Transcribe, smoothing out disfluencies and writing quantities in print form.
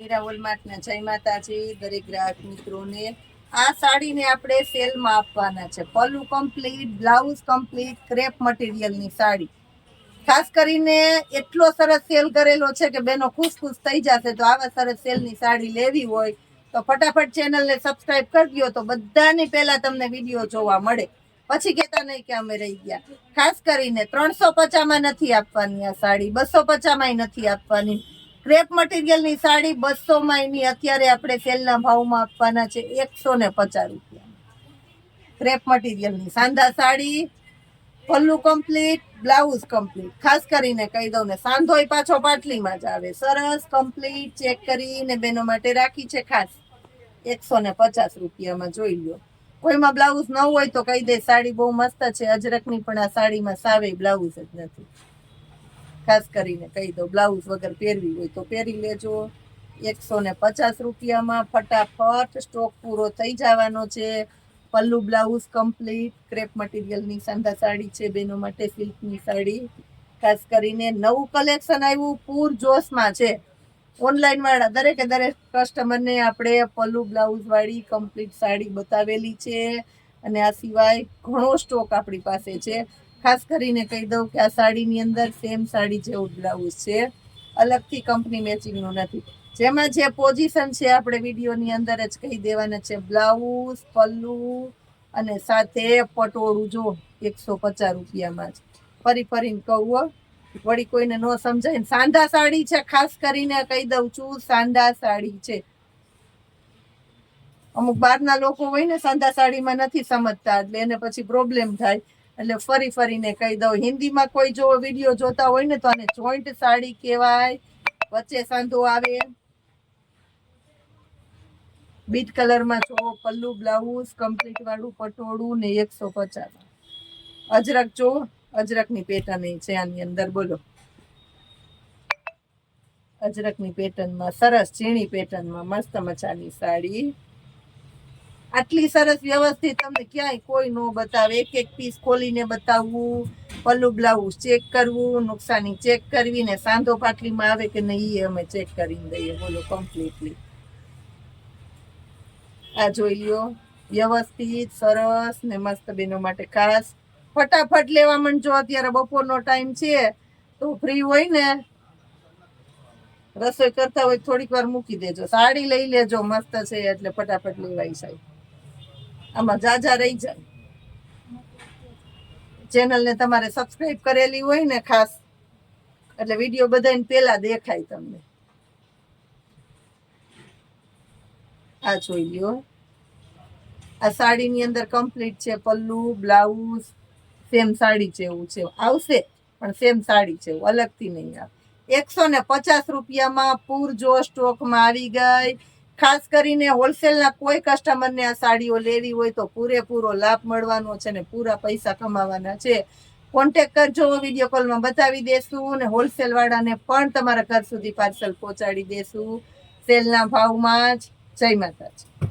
હીરા વોલમાર્ટના જય માતાજી દરેક ગ્રાહક મિત્રોને। આ સાડીને આપણે સેલમાં આપવાના છે। Pallu complete, blouse complete, crepe મટીરિયલની સાડી। ખાસ કરીને એટલો સરસ સેલ કરેલો છે કે બેનો ખુશ ખુશ થઈ જશે। તો આવા સરસ સેલની સાડી લેવી હોય તો ફટાફટ ચેનલને સબસ્ક્રાઇબ કરી દો, તો બધાની પહેલા તમને વિડીયો જોવા મળે। પછી કહેતા નહીં કે અમે રહી ગયા। ખાસ કરીને 350માં નથી આપવાની આ સાડી, 250માં નથી આપવાની। ક્રેપ મટીરિયલની સાડી 200માં એની અત્યારે આપણે સેલના ભાવમાં આપવાના છે 150 રૂપિયા। ક્રેપ મટીરિયલની સાંધા સાડી, પલ્લુ કમ્પ્લીટ, બ્લાઉઝ કમ્પ્લીટ। ખાસ કરીને કહી દઉં ને, સાંધોય પાછો પાટલીમાં જ આવે। સરસ કમ્પ્લીટ ચેક કરીને બેનો માટે રાખી છે ખાસ 150 રૂપિયામાં। જોઈ લો, કોઈમાં બ્લાઉઝ ન હોય તો કહી દે સાડી બહુ મસ્ત છે અજરકની, પણ આ સાડીમાં સાવે બ્લાઉઝ જ નથી। ખાસ કરીને કહી દો, બ્લાઉઝ વગર પહેરવી હોય તો પહેરી લેજો। 150 રૂપિયામાં ફટાફટ સ્ટોક પૂરો થઈ જવાનો છે। પલ્લુ બ્લાઉઝ કમ્પ્લીટ, ક્રેપ મટીરિયલની સાંધા સાડી છે બેનો માટે, સિલ્કની સાડી। ખાસ કરીને નવું કલેક્શન આવ્યું, પૂર જોશમાં છે। ઓનલાઈન વાળા દરેકે દરેક કસ્ટમરને આપણે પલ્લુ બ્લાઉઝ વાળી કમ્પ્લીટ સાડી બતાવેલી છે, અને આ સિવાય ઘણો સ્ટોક આપણી પાસે છે। ખાસ કરીને કહી દઉં કે આ સાડીની અંદર સેમ સાડી જેવું બ્લાઉઝ છે, અલગથી કંપની મેચિંગનું નથી। જેમાં જે પોઝિશન છે આપણે વિડીયોની અંદર જ કહી દેવાના છે। બ્લાઉઝ, પલ્લુ અને સાથે પટોળું જો 150 રૂપિયામાં જ। ફરી ફરીને કહું, વળી કોઈને ન સમજાય। સાંધા સાડી છે, ખાસ કરીને કહી દઉં છું સાંધા સાડી છે। અમુક બહારના લોકો હોય ને સાંધા સાડીમાં નથી સમજતા, એટલે એને પછી પ્રોબ્લેમ થાય। એટલે ફરી ફરીને કહી દઉં, હિન્દીમાં કોઈ જો વિડીયો જોતા હોય ને તો આને જોઈન્ટ સાડી કહેવાય। વચ્ચે સાંધો આવે, બીટ કલરમાં જો પલ્લુ બ્લાઉઝ કમ્પ્લીટ વાળું પટોળું ને 150। અજરક જો, અજરકની પેટર્ન છે આની અંદર, બોલો અજરકની પેટર્નમાં સરસ ઝીણી પેટર્નમાં મસ્ત મજાની સાડી। આટલી સરસ વ્યવસ્થિત તમને ક્યાંય કોઈ નો બતાવે। એક એક પીસ ખોલીને બતાવવું, પલ્લુ બ્લાઉઝ ચેક કરવું, નુકસાની ચેક કરવી, ને સાંધો પાટલીમાં આવે કે નહીં એ અમે ચેક કરીને દઈએ। બોલો કમ્પ્લીટલી આ જોઈ લ્યો, વ્યવસ્થિત સરસ ને મસ્ત બેનો માટે ખાસ। ફટાફટ લેવા માંડજો, અત્યારે બપોરનો ટાઈમ છે તો ફ્રી હોય ને, રસોઈ કરતા હોય થોડીક વાર મૂકી દેજો, સાડી લઈ લેજો, મસ્ત છે એટલે ફટાફટ લેવાય જાય। આમાં જાજા રહી જાય। ચેનલને તમારે સબસ્ક્રાઇબ કરેલી હોય ને ખાસ, એટલે વિડીયો બધાને પેલા દેખાય તમને। આ જોઈ લ્યો, આ સાડીની અંદર કમ્પ્લીટ છે પલ્લુ બ્લાઉઝ, સેમ સાડી જેવું છે આવશે, પણ સેમ સાડી છે, અલગથી નહીં આવે। 150 રૂપિયામાં પૂરજો સ્ટોકમાં આવી ગઈ। ખાસ કરીને હોલસેલના કોઈ કસ્ટમરને આ સાડીઓ લેવી હોય તો પૂરેપૂરો લાભ મળવાનો છે ને પૂરા પૈસા કમાવાના છે। કોન્ટેક કરજો, વિડીયો કોલમાં બતાવી દેશું, ને હોલસેલ વાળાને પણ તમારા ઘર સુધી પાર્સલ પહોંચાડી દેશું સેલના ભાવમાં જ। જય માતાજી।